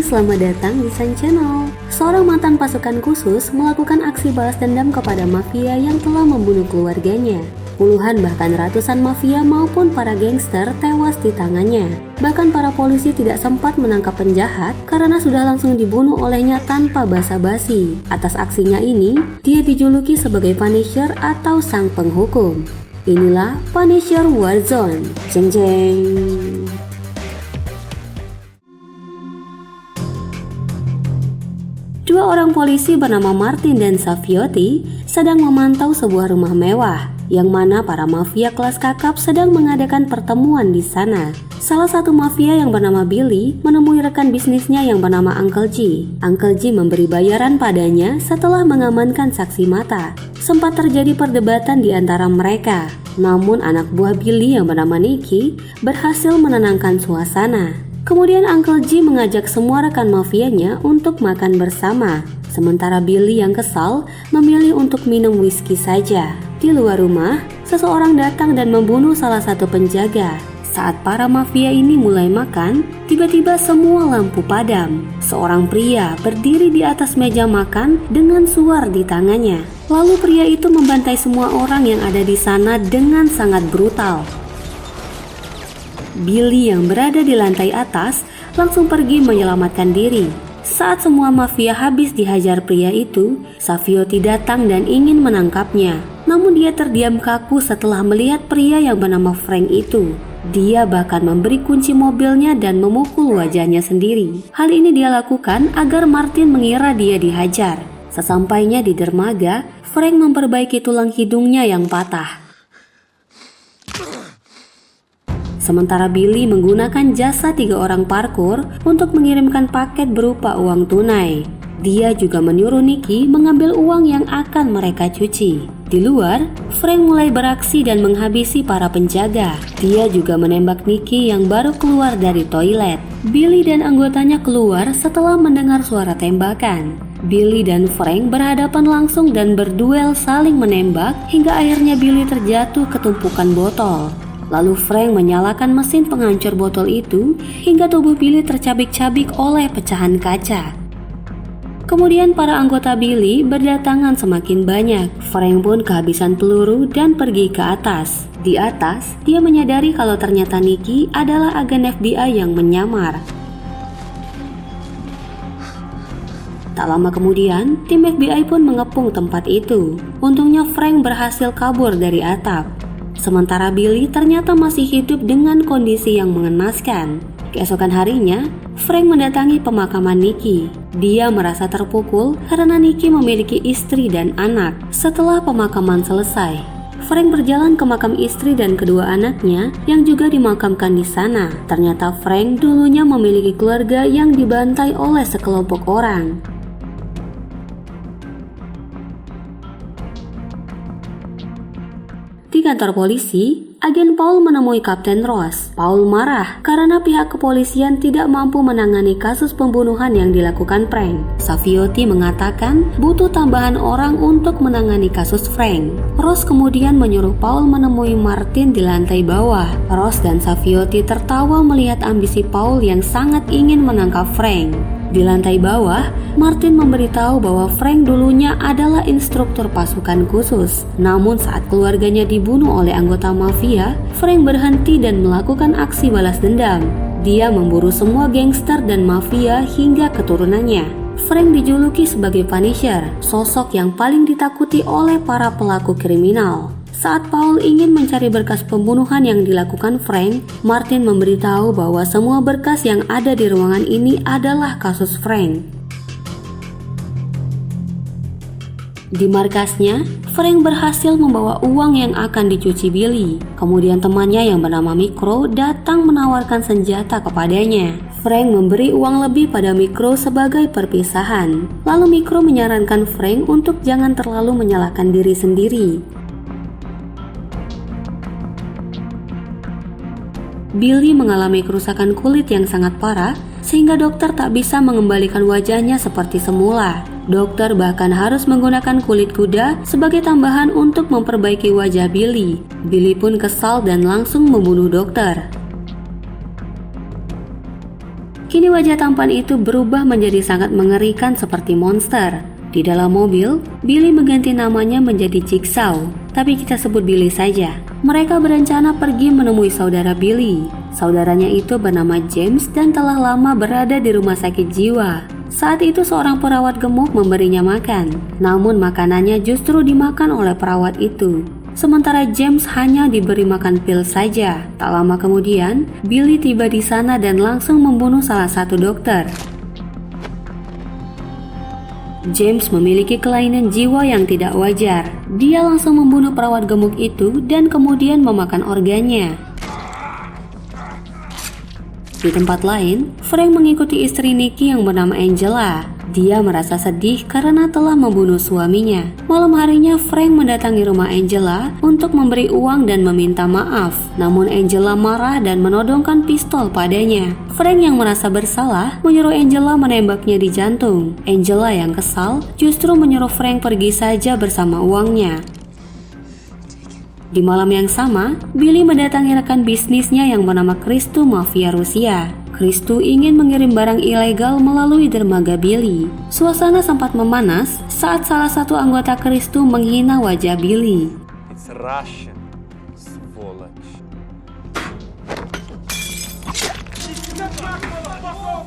selamat datang di Sun Channel. Seorang mantan pasukan khusus melakukan aksi balas dendam kepada mafia yang telah membunuh keluarganya. Puluhan bahkan ratusan mafia maupun para gangster tewas di tangannya. Bahkan para polisi tidak sempat menangkap penjahat karena sudah langsung dibunuh olehnya tanpa basa-basi. Atas aksinya ini, dia dijuluki sebagai Punisher atau sang penghukum. Inilah Punisher Warzone. Jeng jeng. Dua orang polisi bernama Martin dan Saviotti sedang memantau sebuah rumah mewah, yang mana para mafia kelas kakap sedang mengadakan pertemuan di sana. Salah satu mafia yang bernama Billy menemui rekan bisnisnya yang bernama Uncle G. Uncle G memberi bayaran padanya setelah mengamankan saksi mata. Sempat terjadi perdebatan di antara mereka, namun anak buah Billy yang bernama Nicky berhasil menenangkan suasana. Kemudian Uncle G mengajak semua rekan mafianya untuk makan bersama. Sementara Billy yang kesal memilih untuk minum whisky saja. Di luar rumah, seseorang datang dan membunuh salah satu penjaga. Saat para mafia ini mulai makan, tiba-tiba semua lampu padam. Seorang pria berdiri di atas meja makan dengan suar di tangannya. Lalu pria itu membantai semua orang yang ada di sana dengan sangat brutal. Billy yang berada di lantai atas langsung pergi menyelamatkan diri. Saat semua mafia habis dihajar pria itu, Saviotti datang dan ingin menangkapnya. Namun dia terdiam kaku setelah melihat pria yang bernama Frank itu. Dia bahkan memberi kunci mobilnya dan memukul wajahnya sendiri. Hal ini dia lakukan agar Martin mengira dia dihajar. Sesampainya di dermaga, Frank memperbaiki tulang hidungnya yang patah. Sementara Billy menggunakan jasa 3 orang parkour untuk mengirimkan paket berupa uang tunai. Dia juga menyuruh Nicky mengambil uang yang akan mereka cuci. Di luar, Frank mulai beraksi dan menghabisi para penjaga. Dia juga menembak Nicky yang baru keluar dari toilet. Billy dan anggotanya keluar setelah mendengar suara tembakan. Billy dan Frank berhadapan langsung dan berduel saling menembak hingga akhirnya Billy terjatuh ke tumpukan botol. Lalu Frank menyalakan mesin penghancur botol itu hingga tubuh Billy tercabik-cabik oleh pecahan kaca. Kemudian para anggota Billy berdatangan semakin banyak. Frank pun kehabisan peluru dan pergi ke atas. Di atas, dia menyadari kalau ternyata Nicky adalah agen FBI yang menyamar. Tak lama kemudian, tim FBI pun mengepung tempat itu. Untungnya Frank berhasil kabur dari atap. Sementara Billy ternyata masih hidup dengan kondisi yang mengenaskan. Keesokan harinya, Frank mendatangi pemakaman Nicky. Dia merasa terpukul karena Nicky memiliki istri dan anak. Setelah pemakaman selesai, Frank berjalan ke makam istri dan kedua anaknya yang juga dimakamkan di sana. Ternyata Frank dulunya memiliki keluarga yang dibantai oleh sekelompok orang. Di kantor polisi, agen Paul menemui Kapten Ross. Paul marah karena pihak kepolisian tidak mampu menangani kasus pembunuhan yang dilakukan Frank. Saviotti mengatakan butuh tambahan orang untuk menangani kasus Frank. Ross kemudian menyuruh Paul menemui Martin di lantai bawah. Ross dan Saviotti tertawa melihat ambisi Paul yang sangat ingin menangkap Frank. Di lantai bawah, Martin memberitahu bahwa Frank dulunya adalah instruktur pasukan khusus. Namun saat keluarganya dibunuh oleh anggota mafia, Frank berhenti dan melakukan aksi balas dendam. Dia memburu semua gangster dan mafia hingga keturunannya. Frank dijuluki sebagai Punisher, sosok yang paling ditakuti oleh para pelaku kriminal. Saat Paul ingin mencari berkas pembunuhan yang dilakukan Frank, Martin memberitahu bahwa semua berkas yang ada di ruangan ini adalah kasus Frank. Di markasnya, Frank berhasil membawa uang yang akan dicuci Billy. Kemudian temannya yang bernama Mikro datang menawarkan senjata kepadanya. Frank memberi uang lebih pada Mikro sebagai perpisahan. Lalu Mikro menyarankan Frank untuk jangan terlalu menyalahkan diri sendiri. Billy mengalami kerusakan kulit yang sangat parah sehingga dokter tak bisa mengembalikan wajahnya seperti semula. Dokter bahkan harus menggunakan kulit kuda sebagai tambahan untuk memperbaiki wajah Billy. Billy pun kesal dan langsung membunuh dokter. Kini wajah tampan itu berubah menjadi sangat mengerikan seperti monster. Di dalam mobil, Billy mengganti namanya menjadi Jigsaw, tapi kita sebut Billy saja. Mereka berencana pergi menemui saudara Billy. Saudaranya itu bernama James dan telah lama berada di rumah sakit jiwa. Saat itu seorang perawat gemuk memberinya makan, namun makanannya justru dimakan oleh perawat itu. Sementara James hanya diberi makan pil saja. Tak lama kemudian, Billy tiba di sana dan langsung membunuh salah satu dokter. James memiliki kelainan jiwa yang tidak wajar. Dia langsung membunuh perawat gemuk itu dan kemudian memakan organnya. Di tempat lain, Frank mengikuti istri Nicky yang bernama Angela. Dia merasa sedih karena telah membunuh suaminya. Malam harinya, Frank mendatangi rumah Angela untuk memberi uang dan meminta maaf. Namun Angela marah dan menodongkan pistol padanya. Frank yang merasa bersalah menyuruh Angela menembaknya di jantung. Angela yang kesal justru menyuruh Frank pergi saja bersama uangnya. Di malam yang sama, Billy mendatangi rekan bisnisnya yang bernama Kristu Mafia Rusia. Kristu ingin mengirim barang ilegal melalui dermaga Billy. Suasana sempat memanas saat salah satu anggota Kristu menghina wajah Billy. It's Russian, сволочь.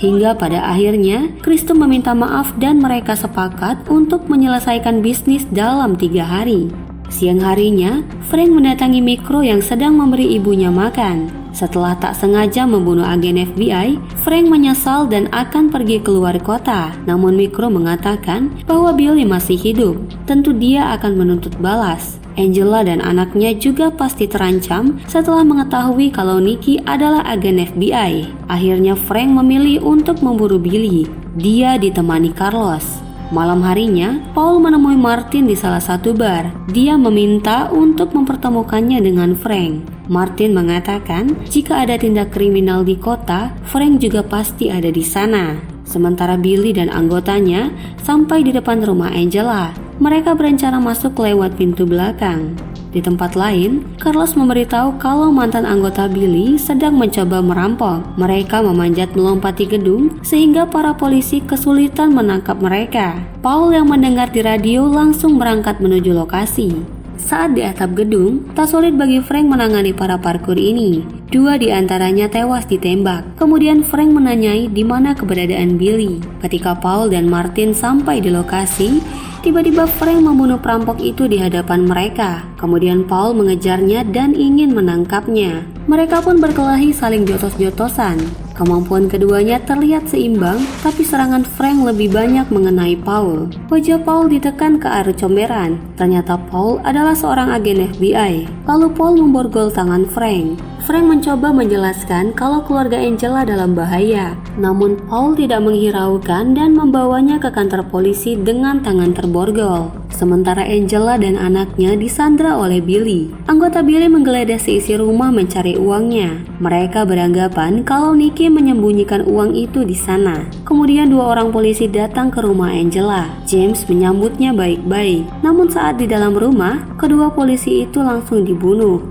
Hingga pada akhirnya, Kristu meminta maaf dan mereka sepakat untuk menyelesaikan bisnis dalam 3 hari. Siang harinya, Frank mendatangi Mikro yang sedang memberi ibunya makan. Setelah tak sengaja membunuh agen FBI, Frank menyesal dan akan pergi keluar kota. Namun Mikro mengatakan bahwa Billy masih hidup. Tentu dia akan menuntut balas. Angela dan anaknya juga pasti terancam setelah mengetahui kalau Nicky adalah agen FBI. Akhirnya Frank memilih untuk memburu Billy. Dia ditemani Carlos. Malam harinya, Paul menemui Martin di salah satu bar. Dia meminta untuk mempertemukannya dengan Frank. Martin mengatakan jika ada tindak kriminal di kota, Frank juga pasti ada di sana. Sementara Billy dan anggotanya sampai di depan rumah Angela. Mereka berencana masuk lewat pintu belakang. Di tempat lain, Carlos memberitahu kalau mantan anggota Billy sedang mencoba merampok. Mereka memanjat melompati gedung sehingga para polisi kesulitan menangkap mereka. Paul yang mendengar di radio langsung berangkat menuju lokasi. Saat di atap gedung, tak sulit bagi Frank menangani para parkur ini. 2 di antaranya tewas ditembak. Kemudian Frank menanyai di mana keberadaan Billy. Ketika Paul dan Martin sampai di lokasi, tiba-tiba Frank membunuh perampok itu di hadapan mereka. Kemudian Paul mengejarnya dan ingin menangkapnya. Mereka pun berkelahi saling jotos-jotosan. Kemampuan keduanya terlihat seimbang, tapi serangan Frank lebih banyak mengenai Paul. Wajah Paul ditekan ke arah comberan. Ternyata Paul adalah seorang agen FBI. Lalu Paul memborgol tangan Frank. Frank mencoba menjelaskan kalau keluarga Angela dalam bahaya. Namun Paul tidak menghiraukan dan membawanya ke kantor polisi dengan tangan terborgol. Sementara Angela dan anaknya disandra oleh Billy. Anggota Billy menggeledah seisi rumah mencari uangnya. Mereka beranggapan kalau Nicky menyembunyikan uang itu di sana. Kemudian 2 orang polisi datang ke rumah Angela. James menyambutnya baik-baik. Namun saat di dalam rumah, kedua polisi itu langsung dibunuh.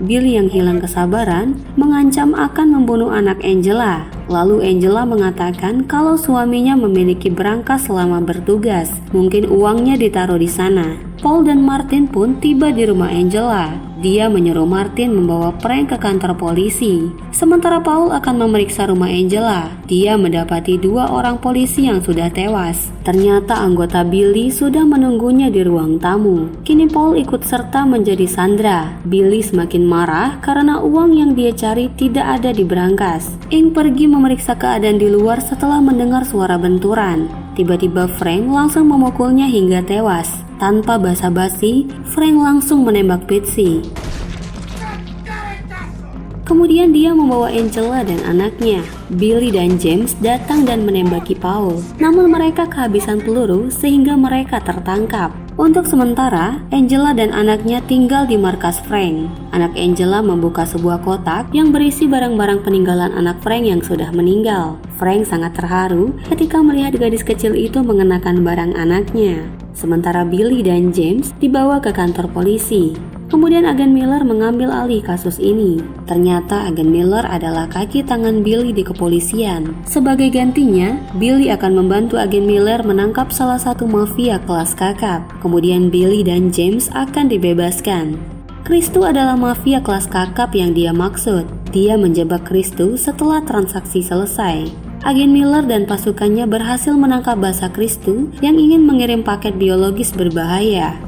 Billy yang hilang kesabaran mengancam akan membunuh anak Angela. Lalu Angela mengatakan kalau suaminya memiliki berangkas selama bertugas. Mungkin uangnya ditaruh di sana. Paul dan Martin pun tiba di rumah Angela. Dia menyuruh Martin membawa Frank ke kantor polisi. Sementara Paul akan memeriksa rumah Angela. Dia mendapati 2 orang polisi yang sudah tewas. Ternyata anggota Billy sudah menunggunya di ruang tamu. Kini Paul ikut serta menjadi sandra. Billy semakin marah karena uang yang dia cari tidak ada di berangkas. Ing pergi memeriksa keadaan di luar setelah mendengar suara benturan. Tiba-tiba Frank langsung memukulnya hingga tewas. Tanpa basa-basi, Frank langsung menembak Betsy. Kemudian dia membawa Angela dan anaknya. Billy dan James datang dan menembaki Paul. Namun mereka kehabisan peluru sehingga mereka tertangkap. Untuk sementara, Angela dan anaknya tinggal di markas Frank. Anak Angela membuka sebuah kotak yang berisi barang-barang peninggalan anak Frank yang sudah meninggal. Frank sangat terharu ketika melihat gadis kecil itu mengenakan barang anaknya. Sementara Billy dan James dibawa ke kantor polisi. Kemudian agen Miller mengambil alih kasus ini. Ternyata agen Miller adalah kaki tangan Billy di kepolisian. Sebagai gantinya, Billy akan membantu agen Miller menangkap salah satu mafia kelas kakap. Kemudian Billy dan James akan dibebaskan. Kristu adalah mafia kelas kakap yang dia maksud. Dia menjebak Kristu setelah transaksi selesai. Agen Miller dan pasukannya berhasil menangkap basa Kristu yang ingin mengirim paket biologis berbahaya.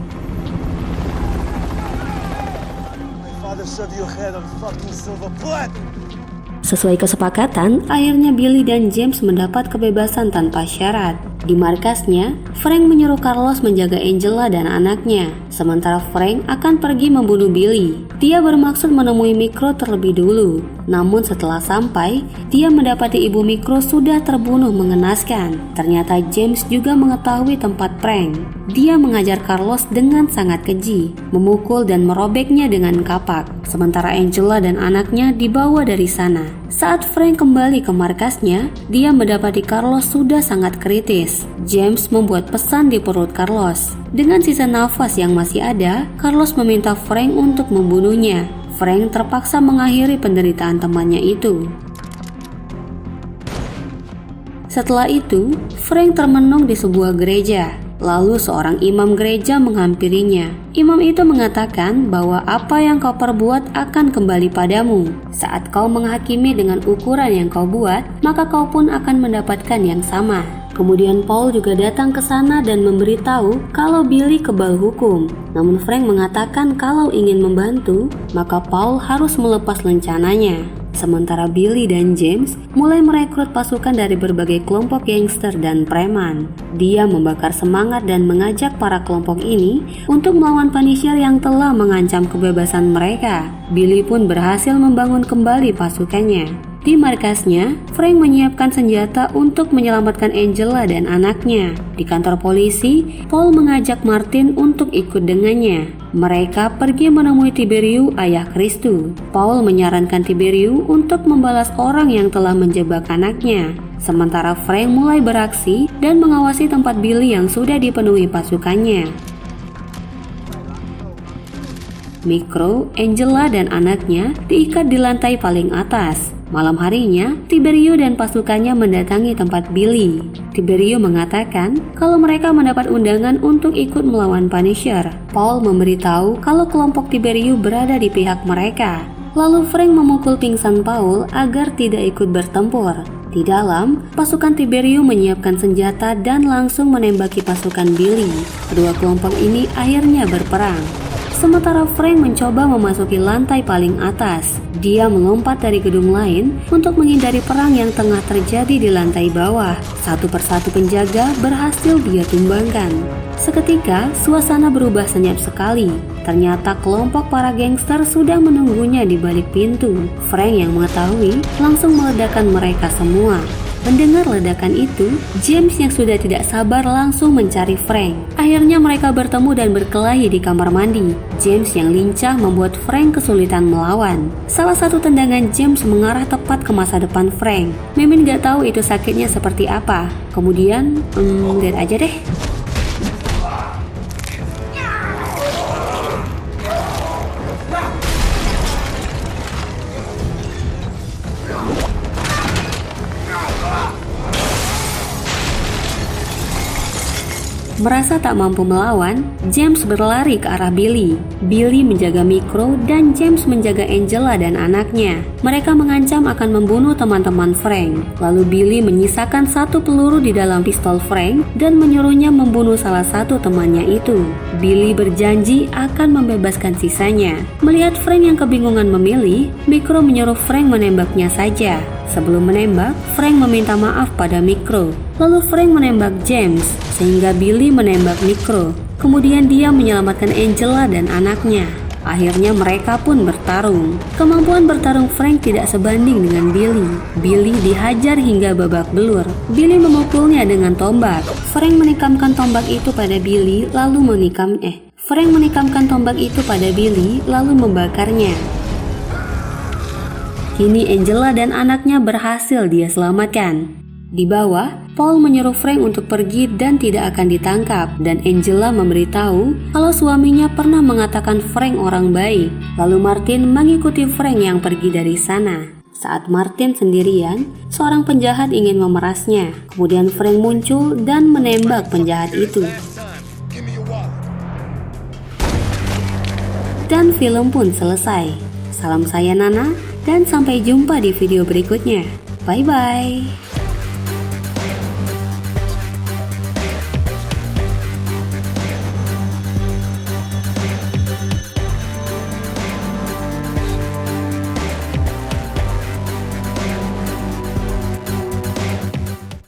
Sesuai kesepakatan, akhirnya Billy dan James mendapat kebebasan tanpa syarat. Di markasnya, Frank menyuruh Carlos menjaga Angela dan anaknya, sementara Frank akan pergi membunuh Billy. Dia bermaksud menemui Mikro terlebih dulu, namun setelah sampai, dia mendapati ibu Mikro sudah terbunuh mengenaskan. Ternyata James juga mengetahui tempat Frank. Dia mengajar Carlos dengan sangat keji, memukul dan merobeknya dengan kapak, sementara Angela dan anaknya dibawa dari sana. Saat Frank kembali ke markasnya, dia mendapati Carlos sudah sangat kritis. James membuat pesan di perut Carlos. Dengan sisa nafas yang masih ada, Carlos meminta Frank untuk membunuhnya. Frank terpaksa mengakhiri penderitaan temannya itu. Setelah itu, Frank termenung di sebuah gereja. Lalu seorang imam gereja menghampirinya. Imam itu mengatakan bahwa apa yang kau perbuat akan kembali padamu. Saat kau menghakimi dengan ukuran yang kau buat, maka kau pun akan mendapatkan yang sama. Kemudian Paul juga datang ke sana dan memberitahu kalau Billy kebal hukum. Namun Frank mengatakan kalau ingin membantu, maka Paul harus melepas lencananya. Sementara Billy dan James mulai merekrut pasukan dari berbagai kelompok gangster dan preman. Dia membakar semangat dan mengajak para kelompok ini untuk melawan Punisher yang telah mengancam kebebasan mereka. Billy pun berhasil membangun kembali pasukannya. Di markasnya, Frank menyiapkan senjata untuk menyelamatkan Angela dan anaknya. Di kantor polisi, Paul mengajak Martin untuk ikut dengannya. Mereka pergi menemui Tiberiu, ayah Kristu. Paul menyarankan Tiberiu untuk membalas orang yang telah menjebak anaknya. Sementara Frank mulai beraksi dan mengawasi tempat Billy yang sudah dipenuhi pasukannya. Mikro, Angela, dan anaknya diikat di lantai paling atas. Malam harinya, Tiberiu dan pasukannya mendatangi tempat Billy. Tiberiu mengatakan kalau mereka mendapat undangan untuk ikut melawan Punisher. Paul memberitahu kalau kelompok Tiberiu berada di pihak mereka. Lalu Frank memukul pingsan Paul agar tidak ikut bertempur. Di dalam, pasukan Tiberiu menyiapkan senjata dan langsung menembaki pasukan Billy. Kedua kelompok ini akhirnya berperang. Sementara Frank mencoba memasuki lantai paling atas. Dia melompat dari gedung lain untuk menghindari perang yang tengah terjadi di lantai bawah. Satu persatu penjaga berhasil dia tumbangkan. Seketika, suasana berubah senyap sekali. Ternyata kelompok para gangster sudah menunggunya di balik pintu. Frank yang mengetahui langsung meledakkan mereka semua. Mendengar ledakan itu, James yang sudah tidak sabar langsung mencari Frank. Akhirnya mereka bertemu dan berkelahi di kamar mandi. James yang lincah membuat Frank kesulitan melawan. Salah satu tendangan James mengarah tepat ke masa depan Frank. Mimin gak tahu itu sakitnya seperti apa. Kemudian, lihat aja deh. Merasa tak mampu melawan, James berlari ke arah Billy. Billy menjaga Mikro dan James menjaga Angela dan anaknya. Mereka mengancam akan membunuh teman-teman Frank. Lalu Billy menyisakan satu peluru di dalam pistol Frank dan menyuruhnya membunuh salah satu temannya itu. Billy berjanji akan membebaskan sisanya. Melihat Frank yang kebingungan memilih, Mikro menyuruh Frank menembaknya saja. Sebelum menembak, Frank meminta maaf pada Mikro. Lalu Frank menembak James, sehingga Billy menembak Mikro. Kemudian dia menyelamatkan Angela dan anaknya. Akhirnya mereka pun bertarung. Kemampuan bertarung Frank tidak sebanding dengan Billy. Billy dihajar hingga babak belur. Billy memukulnya dengan tombak. Frank menikamkan tombak itu pada Billy lalu menikamkan tombak itu pada Billy lalu membakarnya. Kini Angela dan anaknya berhasil dia selamatkan. Di bawah, Paul menyuruh Frank untuk pergi dan tidak akan ditangkap, dan Angela memberitahu kalau suaminya pernah mengatakan Frank orang baik. Lalu Martin mengikuti Frank yang pergi dari sana. Saat Martin sendirian, seorang penjahat ingin memerasnya. Kemudian Frank muncul dan menembak penjahat itu. Dan film pun selesai. Salam saya Nana, dan sampai jumpa di video berikutnya. Bye-bye.